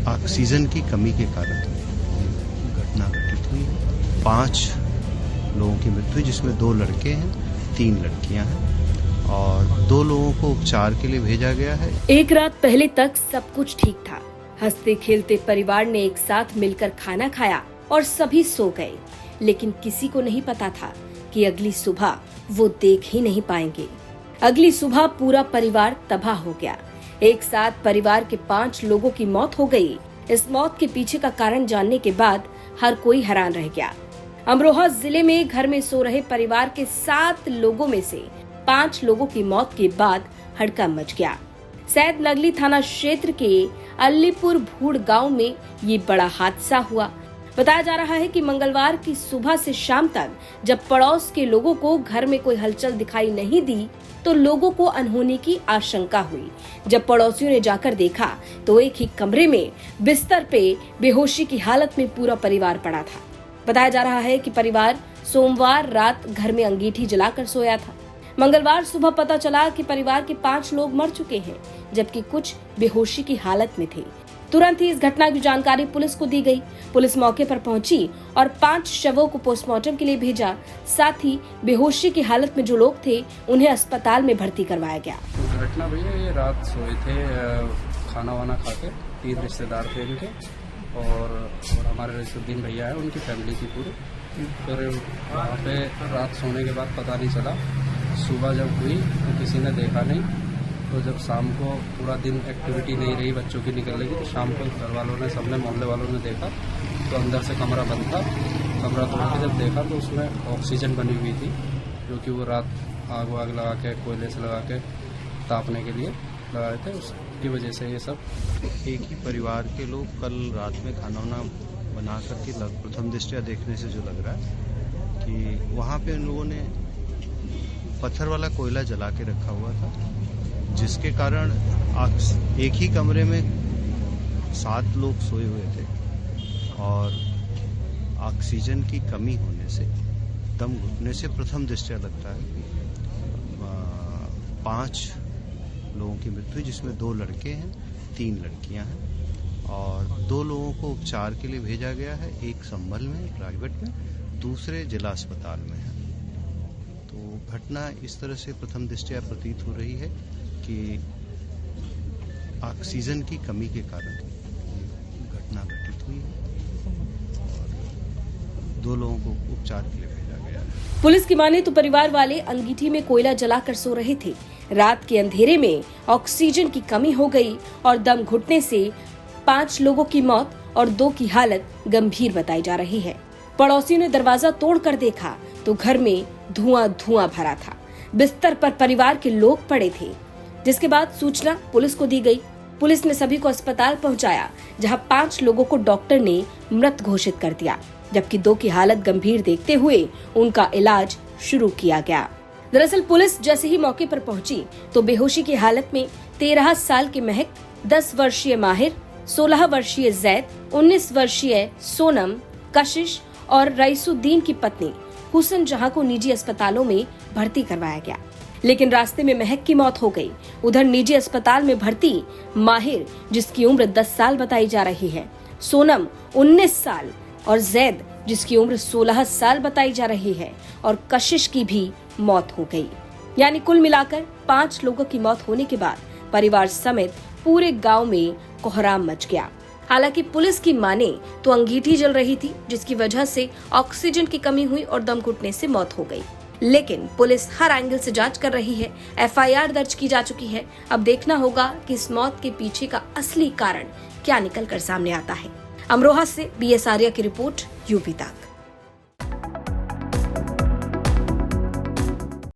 Oxygen की कमी के कारण घटना घटित हुई है। 5 लोगों की मृत्यु हुई, जिसमें 2 लड़के हैं, 3 लड़कियां हैं और 2 लोगों को उपचार के लिए भेजा गया है। एक रात पहले तक सब कुछ ठीक था। हंसते खेलते परिवार ने एक साथ मिलकर खाना खाया और सभी सो गए, लेकिन किसी को नहीं पता था कि अगली सुबह वो देख ही नहीं पाएंगे। अगली सुबह पूरा परिवार तबाह हो गया। एक साथ परिवार के 5 लोगों की मौत हो गई। इस मौत के पीछे का कारण जानने के बाद हर कोई हैरान रह गया। अमरोहा जिले में घर में सो रहे परिवार के 7 लोगों में से 5 लोगों की मौत के बाद हड़कंप मच गया। सैद नगली थाना क्षेत्र के अलीपुर भूड़ गांव में ये बड़ा हादसा हुआ। बताया जा रहा है कि मंगलवार की सुबह से शाम तक जब पड़ोस के लोगों को घर में कोई हलचल दिखाई नहीं दी तो लोगों को अनहोनी की आशंका हुई। जब पड़ोसियों ने जाकर देखा तो एक ही कमरे में बिस्तर पे बेहोशी की हालत में पूरा परिवार पड़ा था। बताया जा रहा है कि परिवार सोमवार रात घर में अंगीठी जलाकर सोया था। मंगलवार सुबह पता चला कि परिवार के 5 लोग मर चुके हैं, जबकि कुछ बेहोशी की हालत में थे। तुरंत ही इस घटना की जानकारी पुलिस को दी गई। पुलिस मौके पर पहुंची और 5 शवों को पोस्टमार्टम के लिए भेजा। साथ ही बेहोशी की हालत में जो लोग थे उन्हें अस्पताल में भर्ती करवाया गया। घटना भैया ये रात सोए थे, खाना वाना खा के 3 रिश्तेदार थे इनके और हमारे रईसुद्दीन भैया है, उनकी फैमिली थी पूरी। फिर वहाँ पे रात सोने के बाद पता नहीं चला। सुबह जब हुई तो किसी ने देखा नहीं। तो जब शाम को पूरा दिन एक्टिविटी नहीं रही बच्चों की निकलने की, तो शाम को घर वालों ने, सबने, मोहल्ले वालों ने देखा तो अंदर से कमरा बंद था। कमरा तोड़ के जब देखा तो उसमें ऑक्सीजन बनी हुई थी, जो कि वो रात आग वाग लगा के, कोयले से लगा के तापने के लिए लगाए थे। उसकी वजह से ये सब। एक ही परिवार के लोग कल रात में खाना वाना बना करके प्रथम दृष्टया देखने से जो लग रहा है कि वहाँ पे उन लोगों ने पत्थर वाला कोयला जला के रखा हुआ था, जिसके कारण एक ही कमरे में 7 लोग सोए हुए थे और ऑक्सीजन की कमी होने से, दम घुटने से प्रथम दृष्टया लगता है कि 5 लोगों की मृत्यु हुई, जिसमें 2 लड़के हैं, 3 लड़कियां हैं और 2 लोगों को उपचार के लिए भेजा गया है। एक संभल में प्राइवेट में, दूसरे जिला अस्पताल में है। तो घटना इस तरह से प्रथम दृष्टया प्रतीत हो रही है कि ऑक्सीजन की कमी के कारण घटना घटित हुई है और 2 लोगों को उपचार के लिए भेजा गया है। पुलिस की माने तो परिवार वाले अंगीठी में कोयला जलाकर सो रहे थे। रात के अंधेरे में ऑक्सीजन की कमी हो गई और दम घुटने से 5 लोगों की मौत और 2 की हालत गंभीर बताई जा रही है। पड़ोसियों ने दरवाजा तोड़कर देखा तो घर में धुआं भरा था। बिस्तर पर परिवार के लोग पड़े थे, जिसके बाद सूचना पुलिस को दी गई। पुलिस ने सभी को अस्पताल पहुंचाया, जहां 5 लोगों को डॉक्टर ने मृत घोषित कर दिया, जबकि 2 की हालत गंभीर देखते हुए उनका इलाज शुरू किया गया। दरअसल पुलिस जैसे ही मौके पर पहुंची तो बेहोशी की हालत में 13 साल के महक, 10 वर्षीय माहिर, 16 वर्षीय जैद, 19 वर्षीय सोनम, कशिश और रईसुद्दीन की पत्नी हुसन जहां को निजी अस्पतालों में भर्ती करवाया गया, लेकिन रास्ते में महक की मौत हो गई। उधर निजी अस्पताल में भर्ती माहिर, जिसकी उम्र 10 साल बताई जा रही है, सोनम 19 साल और जैद, जिसकी उम्र 16 साल बताई जा रही है, और कशिश की भी मौत हो गई। यानी कुल मिलाकर 5 लोगों की मौत होने के बाद परिवार समेत पूरे गांव में कोहराम मच गया। हालांकि पुलिस की माने तो अंगीठी जल रही थी, जिसकी वजह से ऑक्सीजन की कमी हुई और दम घुटने से मौत हो गई। लेकिन पुलिस हर एंगल से जांच कर रही है। FIR दर्ज की जा चुकी है। अब देखना होगा कि इस मौत के पीछे का असली कारण क्या निकल कर सामने आता है। अमरोहा से BS आर्या की रिपोर्ट, यूपी तक।